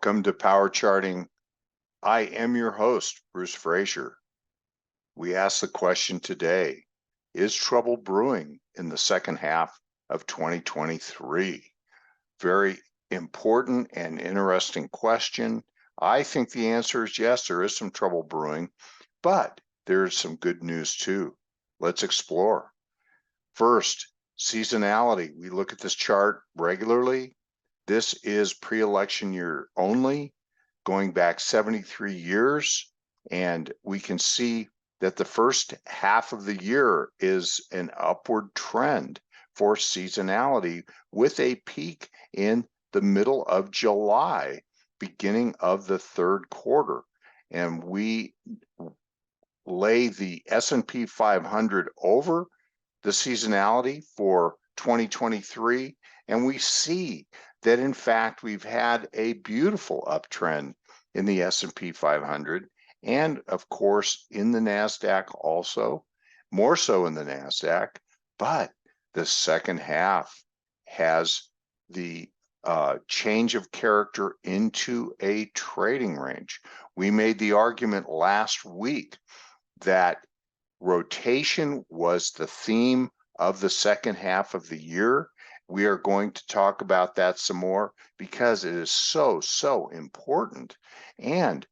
Welcome to Power Charting. I am your host, Bruce Frazier. We ask the question today, is trouble brewing in the second half of 2023? Very important and interesting question. I think the answer is yes, there is some trouble brewing, but there's some good news too. Let's explore. First, seasonality. We look at this chart regularly. This is pre-election year only, going back 73 years, and we can see that the first half of the year is an upward trend for seasonality with a peak in the middle of July, beginning of the third quarter. And we lay the S&P 500 over the seasonality for 2023, and we see that in fact we've had a beautiful uptrend in the S&P 500 and of course in the Nasdaq also, more so in the Nasdaq, but the second half has the change of character into a trading range. We made the argument last week that rotation was the theme of the second half of the year. We are going to talk about that some more because it is so important. And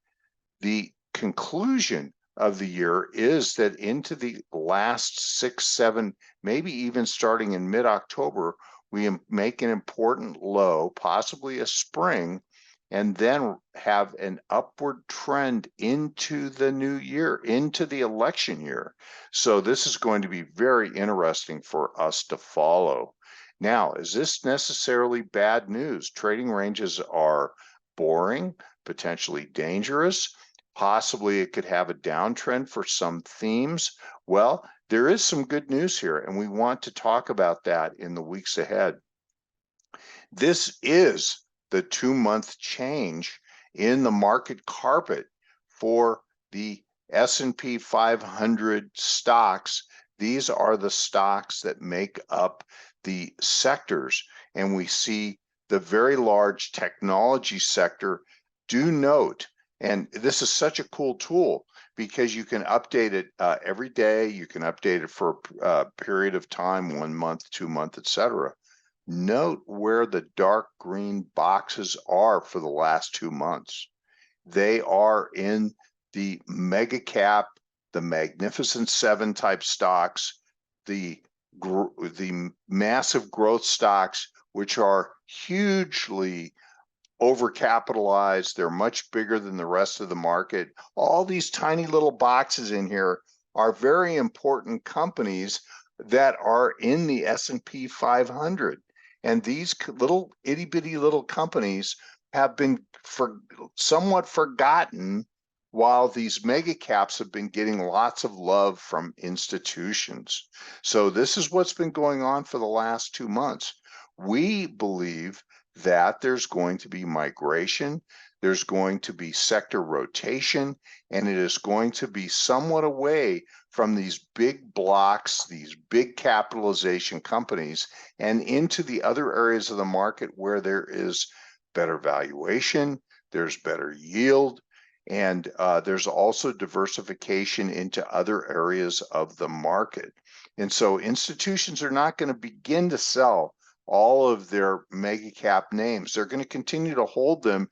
the conclusion of the year is that into the last 6, 7, maybe even starting in mid-October, we make an important low, possibly a spring, and then have an upward trend into the new year, into the election year. So this is going to be very interesting for us to follow. Now, is this necessarily bad news? Trading ranges are boring, potentially dangerous. Possibly it could have a downtrend for some themes. Well, there is some good news here, and we want to talk about that in the weeks ahead. This is the 2-month change in the market carpet for the S&P 500 stocks. These are the stocks that make up the sectors, and we see the very large technology sector. Do note, and this is such a cool tool because you can update it every day. You can update it for a period of time, 1 month, 2 months, etc. Note where the dark green boxes are for the last 2 months. They are in the mega cap, the Magnificent Seven type stocks, the massive growth stocks, which are hugely overcapitalized. They're much bigger than the rest of the market. All these tiny little boxes in here are very important companies that are in the S&P 500. And these little itty bitty little companies have been somewhat forgotten while these mega caps have been getting lots of love from institutions. So this is what's been going on for the last 2 months. We believe that there's going to be migration, there's going to be sector rotation, and it is going to be somewhat away from these big blocks, these big capitalization companies, and into the other areas of the market where there is better valuation, there's better yield, and there's also diversification into other areas of the market. And so institutions are not going to begin to sell all of their mega cap names. They're going to continue to hold them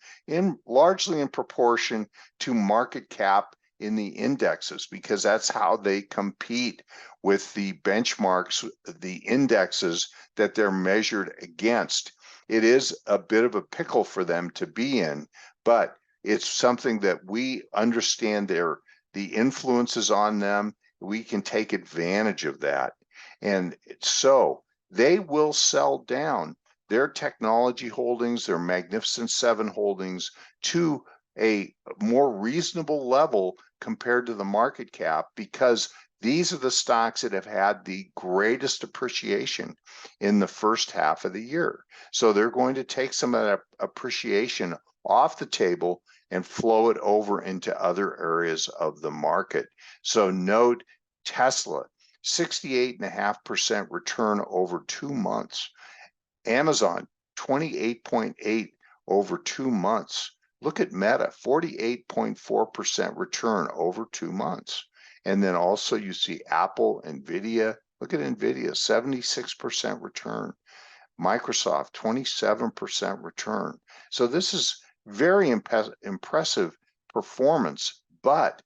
largely in proportion to market cap in the indexes, because that's how they compete with the benchmarks, the indexes that they're measured against. It is a bit of a pickle for them to be in, but it's something that we understand the influences on them. We can take advantage of that. And so they will sell down their technology holdings, their Magnificent Seven holdings, to a more reasonable level compared to the market cap, because these are the stocks that have had the greatest appreciation in the first half of the year. So they're going to take some of that appreciation off the table and flow it over into other areas of the market. So note Tesla, 68.5% return over 2 months. Amazon, 28.8 over 2 months. Look at Meta, 48.4% return over 2 months. And then also you see Apple, Nvidia. Look at Nvidia, 76% return. Microsoft, 27% return. So this is very impressive performance, but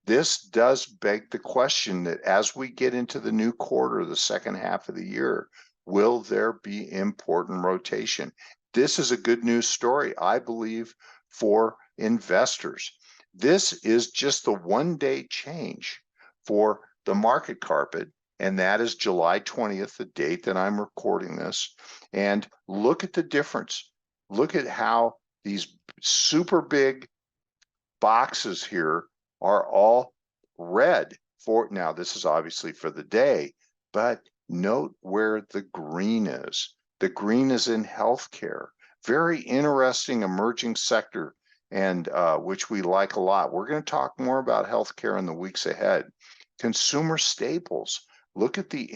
this does beg the question that as we get into the new quarter, the second half of the year, will there be important rotation? This is a good news story, I believe, for investors. This is just the one-day change for the market carpet, and that is July 20th, the date that I'm recording this. And look at the difference. Look at how these super big boxes here are all red for now. This is obviously for the day, but note where the green is. The green is in healthcare. Very interesting emerging sector, and which we like a lot. We're going to talk more about healthcare in the weeks ahead. Consumer staples. Look at the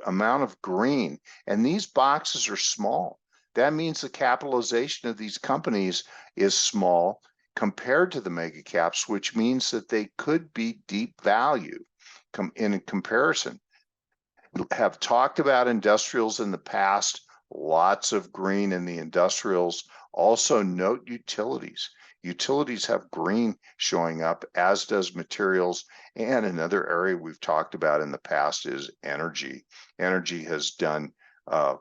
amount of green, and these boxes are small. That means the capitalization of these companies is small compared to the mega caps, which means that they could be deep value in comparison. Have talked about industrials in the past, lots of green in the industrials. Also note utilities. Utilities have green showing up, as does materials. And another area we've talked about in the past is energy. Energy has done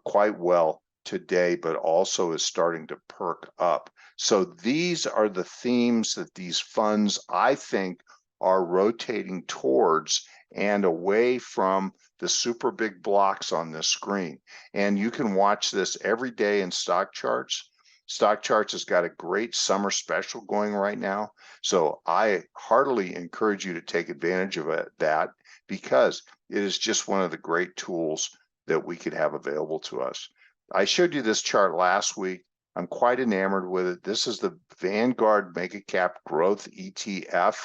quite well today, but also is starting to perk up. So these are the themes that these funds, I think, are rotating towards and away from the super big blocks on this screen. And you can watch this every day in Stock Charts. Stock Charts has got a great summer special going right now. So I heartily encourage you to take advantage of that, because it is just one of the great tools that we could have available to us. I showed you this chart last week. I'm quite enamored with it. This is the Vanguard Mega Cap Growth ETF,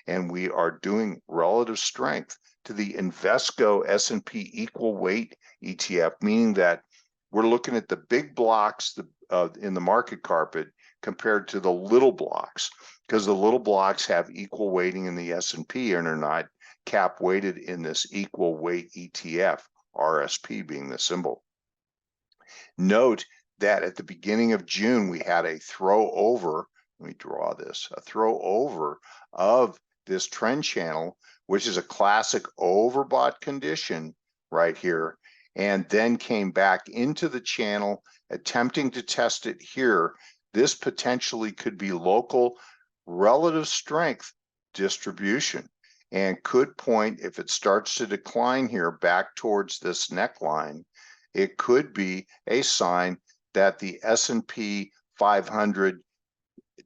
and we are doing relative strength to the Invesco S&P Equal Weight ETF, meaning that we're looking at the big blocks in the market carpet compared to the little blocks, because the little blocks have equal weighting in the S&P and are not cap weighted in this equal weight ETF, RSP being the symbol. Note that at the beginning of June, we had a throw over, let me draw this, a throw over of this trend channel, which is a classic overbought condition right here, and then came back into the channel, attempting to test it here. This potentially could be local relative strength distribution, and could point, if it starts to decline here back towards this neckline, it could be a sign that the S&P 500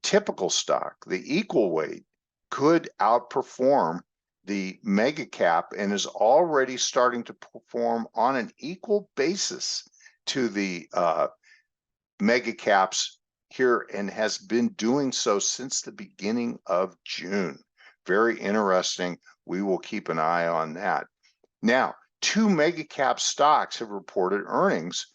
typical stock, the equal weight, could outperform the mega cap and is already starting to perform on an equal basis to the mega caps here, and has been doing so since the beginning of June. Very interesting. We will keep an eye on that. Now, two mega cap stocks have reported earnings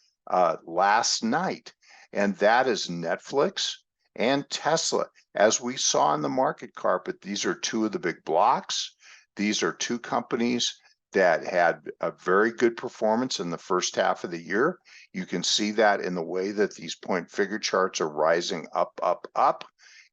last night, and that is Netflix and Tesla. As we saw in the market carpet, these are two of the big blocks. These are two companies that had a very good performance in the first half of the year. You can see that in the way that these point figure charts are rising up, up, up.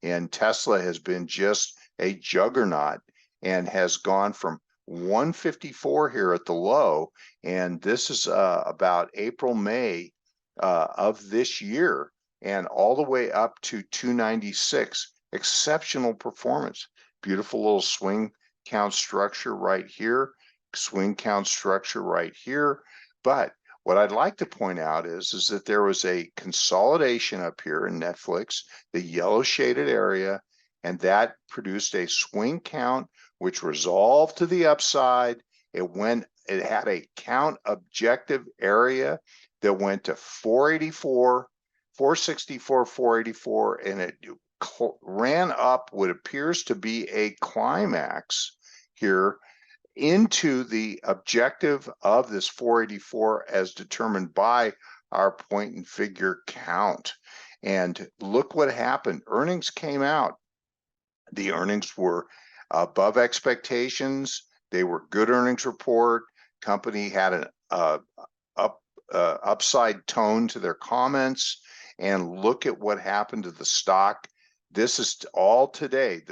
And Tesla has been just a juggernaut and has gone from 154 here at the low, and this is about April, May of this year, and all the way up to 296. Exceptional performance. Beautiful little swing count structure right here, swing count structure right here. But what I'd like to point out is that there was a consolidation up here in Netflix, the yellow shaded area, and that produced a swing count which resolved to the upside. It had a count objective area that went to 484, 464, 484, and it ran up what appears to be a climax here into the objective of this 484 as determined by our point and figure count. And look what happened. Earnings came out. The earnings were above expectations. They were good earnings report. Company had an upside tone to their comments. And look at what happened to the stock. This is all today.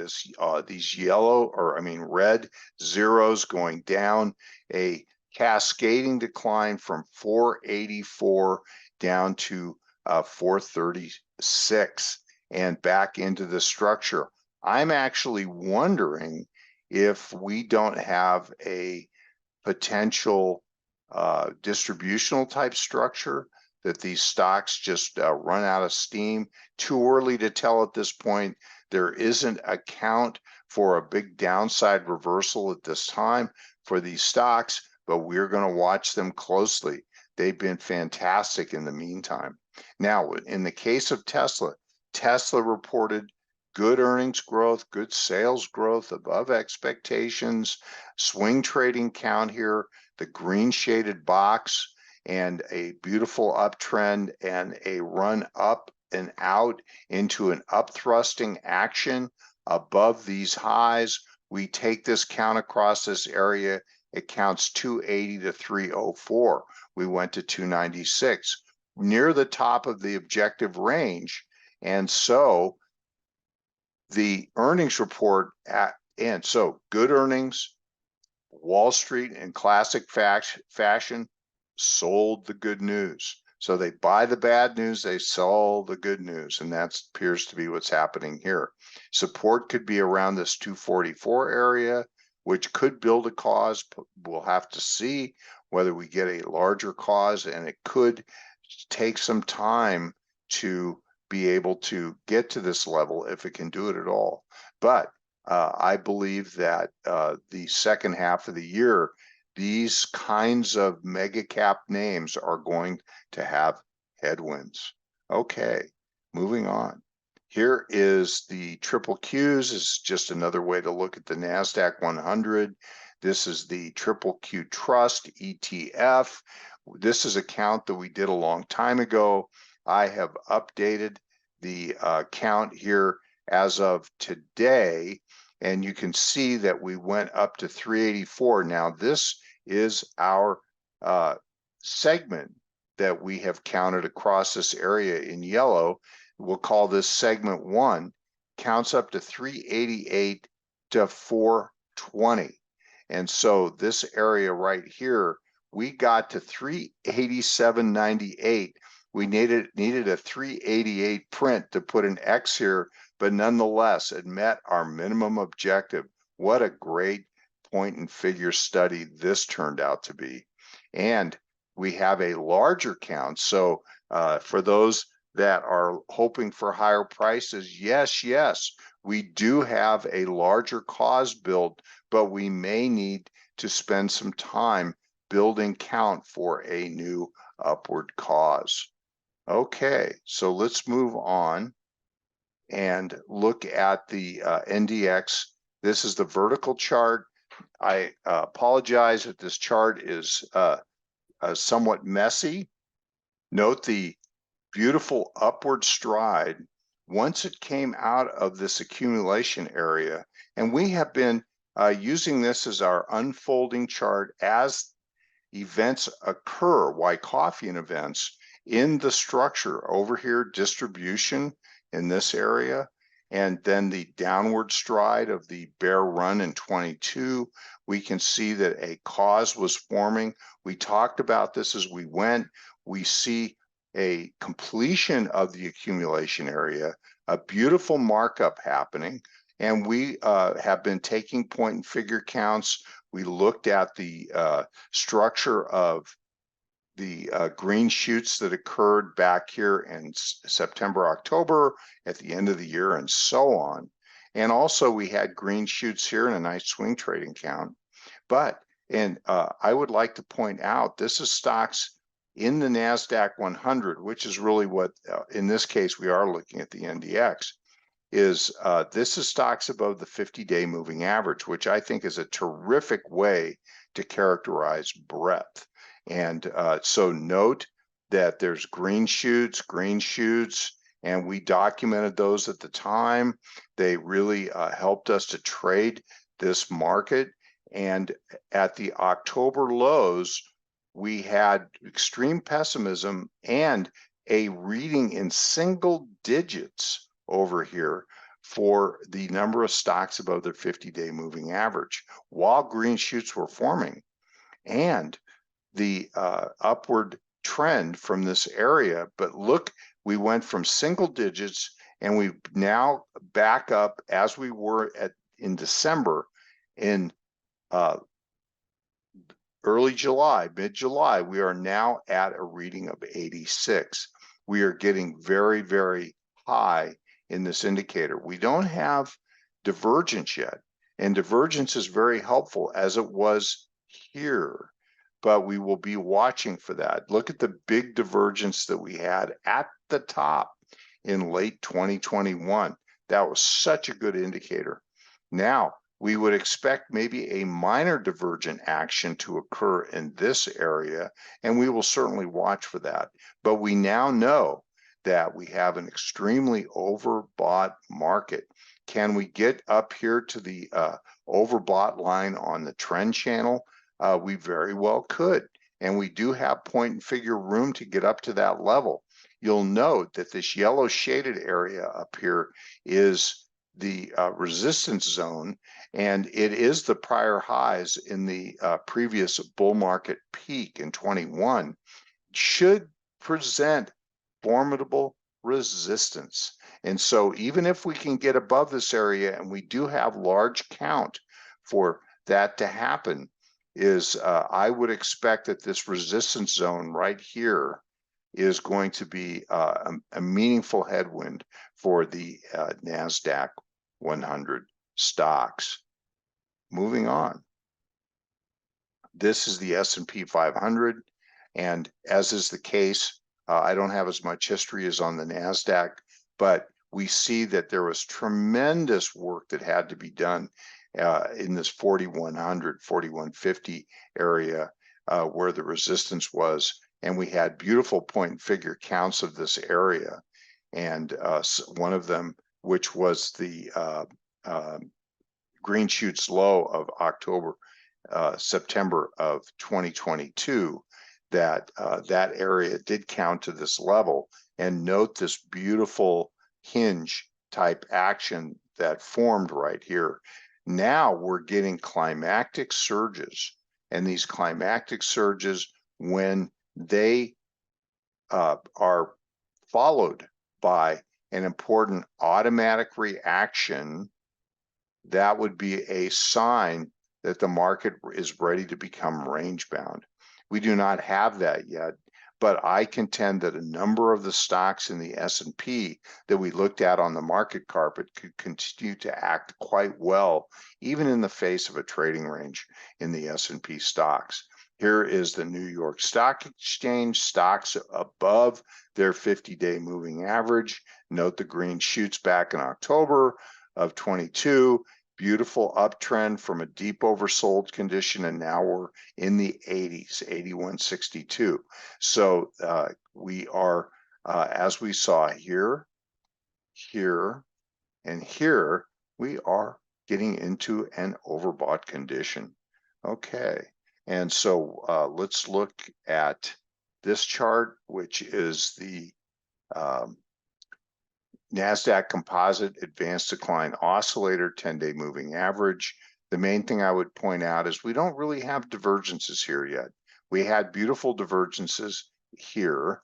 These yellow, or I mean red zeros going down, a cascading decline from 484 down to 436 and back into the structure. I'm actually wondering if we don't have a potential distributional type structure, that these stocks just run out of steam. Too early to tell at this point. There isn't a count for a big downside reversal at this time for these stocks, but we're going to watch them closely. They've been fantastic in the meantime. Now, in the case of Tesla, Tesla reported good earnings growth, good sales growth above expectations, swing trading count here, the green shaded box, and a beautiful uptrend and a run up and out into an up thrusting action above these highs. We take this count across this area, it counts 280 to 304. We went to 296, near the top of the objective range. And so the earnings report and so good earnings, Wall Street in classic fashion sold the good news. So they buy the bad news, they sell the good news, and that appears to be what's happening here. Support could be around this 244 area, which could build a cause. We'll have to see whether we get a larger cause, and it could take some time to be able to get to this level if it can do it at all. But I believe that the second half of the year, these kinds of mega cap names are going to have headwinds. Okay, moving on. Here is the triple Qs. This is just another way to look at the Nasdaq 100. This is the QQQ Trust ETF. This is a count that we did a long time ago. I have updated the count here as of today, and you can see that we went up to 384. Now, this is our segment that we have counted across this area in yellow. We'll call this segment 1, counts up to 388 to 420. And so this area right here, we got to 387.98. We needed a 388 print to put an X here, but nonetheless, it met our minimum objective. What a great point and figure study this turned out to be. And we have a larger count. So for those that are hoping for higher prices, yes, we do have a larger cause build, but we may need to spend some time building count for a new upward cause. Okay, so let's move on and look at the NDX. This is the vertical chart. I apologize if this chart is somewhat messy. Note the beautiful upward stride once it came out of this accumulation area, and we have been using this as our unfolding chart as events occur, Wyckoffean events in the structure. Over here, distribution in this area, and then the downward stride of the bear run in 22. We can see that a cause was forming. We talked about this as we went. We see a completion of the accumulation area, a beautiful markup happening, and we have been taking point and figure counts. We looked at the structure of the green shoots that occurred back here in September, October, at the end of the year, and so on. And also we had green shoots here and a nice swing trading count. But, and I would like to point out, this is stocks in the NASDAQ 100, which is really what, in this case, we are looking at the NDX, is this is stocks above the 50-day moving average, which I think is a terrific way to characterize breadth. And so note that there's green shoots, and we documented those at the time. They really helped us to trade this market. And at the October lows, we had extreme pessimism and a reading in single digits over here for the number of stocks above their 50-day moving average while green shoots were forming. And the upward trend from this area. But look, we went from single digits and we now back up as we were in December. In early July, mid-July, we are now at a reading of 86. We are getting very, very high in this indicator. We don't have divergence yet, and divergence is very helpful as it was here, but we will be watching for that. Look at the big divergence that we had at the top in late 2021. That was such a good indicator. Now, we would expect maybe a minor divergent action to occur in this area, and we will certainly watch for that. But we now know that we have an extremely overbought market. Can we get up here to the overbought line on the trend channel? We very well could, and we do have point and figure room to get up to that level. You'll note that this yellow shaded area up here is the resistance zone, and it is the prior highs in the previous bull market peak in 21. Should present formidable resistance. And so even if we can get above this area, and we do have large count for that to happen, I would expect that this resistance zone right here is going to be a meaningful headwind for the Nasdaq 100 stocks. Moving on. This is the S&P 500, and as is the case, I don't have as much history as on the Nasdaq, but we see that there was tremendous work that had to be done in this 4100, 4150 area where the resistance was, and we had beautiful point and figure counts of this area, and one of them, which was the green shoots low of September of 2022, that area did count to this level. And note this beautiful hinge type action that formed right here. Now we're getting climactic surges, and these climactic surges, when they are followed by an important automatic reaction, that would be a sign that the market is ready to become range bound. We do not have that yet, but I contend that a number of the stocks in the S&P that we looked at on the market carpet could continue to act quite well, even in the face of a trading range in the S&P stocks. Here is the New York Stock Exchange, stocks above their 50-day moving average. Note the green shoots back in October of 22. Beautiful uptrend from a deep oversold condition, and now we're in the 80s, 81.62. So we are, as we saw here, here, and here, we are getting into an overbought condition. Okay, and so let's look at this chart, which is the Nasdaq Composite Advanced Decline Oscillator 10-day moving average. The main thing I would point out is we don't really have divergences here yet. We had beautiful divergences here,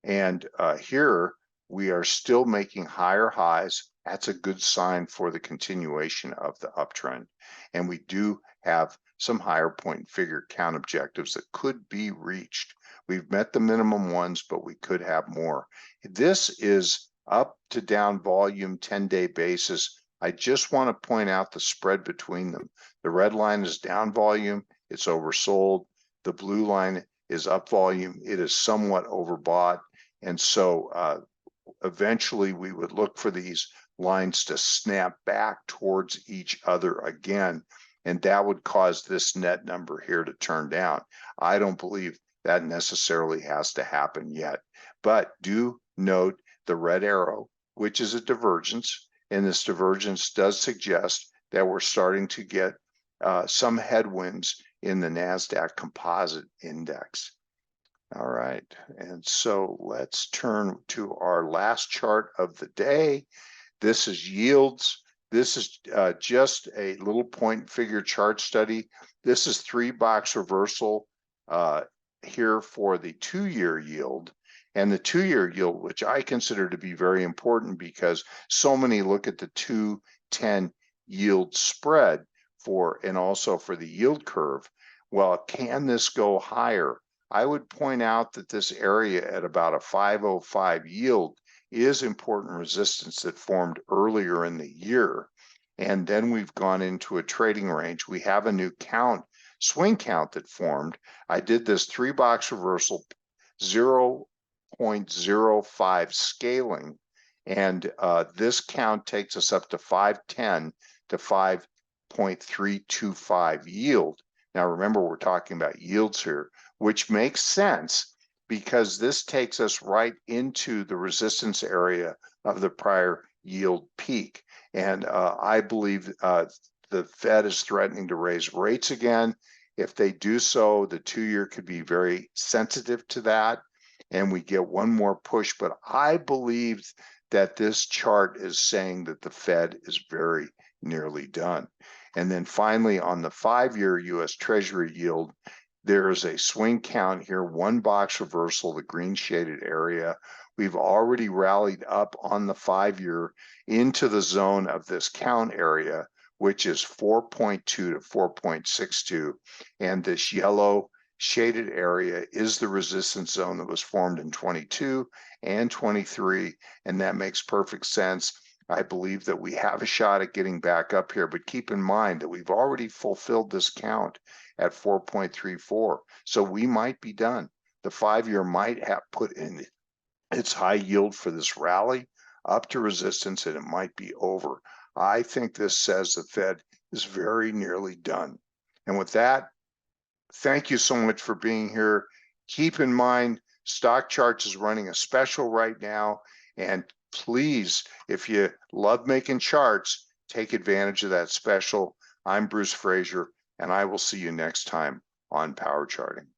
and here we are still making higher highs. That's a good sign for the continuation of the uptrend. And we do have some higher point and figure count objectives that could be reached. We've met the minimum ones, but we could have more. This is up to down volume 10-day basis. I just want to point out the spread between them. The red line is down volume, it's oversold. The blue line is up volume, it is somewhat overbought. And so eventually we would look for these lines to snap back towards each other again, and that would cause this net number here to turn down. I don't believe that necessarily has to happen yet, but do note the red arrow, which is a divergence, and this divergence does suggest that we're starting to get some headwinds in the Nasdaq Composite Index. All right, and so let's turn to our last chart of the day. This is yields. This is just a little point figure chart study. This is 3-box reversal here for the 2-year yield. And the 2-year yield, which I consider to be very important because so many look at the 2-10 yield spread and also for the yield curve. Well, can this go higher? I would point out that this area at about a 505 yield is important resistance that formed earlier in the year. And then we've gone into a trading range. We have a new swing count that formed. I did this 3-box reversal, 0.05 scaling. And this count takes us up to 510 to 5.325 yield. Now remember, we're talking about yields here, which makes sense because this takes us right into the resistance area of the prior yield peak. And I believe the Fed is threatening to raise rates again. If they do so, the 2-year could be very sensitive to that, and we get one more push. But I believe that this chart is saying that the Fed is very nearly done. And then finally, on the 5-year U.S. Treasury yield, there is a swing count here, 1-box reversal, the green shaded area. We've already rallied up on the 5-year into the zone of this count area, which is 4.2 to 4.62. And this yellow shaded area is the resistance zone that was formed in 22 and 23. And that makes perfect sense. I believe that we have a shot at getting back up here, but keep in mind that we've already fulfilled this count at 4.34. So we might be done. The 5-year might have put in its high yield for this rally up to resistance, and it might be over. I think this says the Fed is very nearly done. And with that, thank you so much for being here. Keep in mind, Stock Charts is running a special right now, and please, if you love making charts, take advantage of that special. I'm Bruce Frazier, and I will see you next time on Power Charting.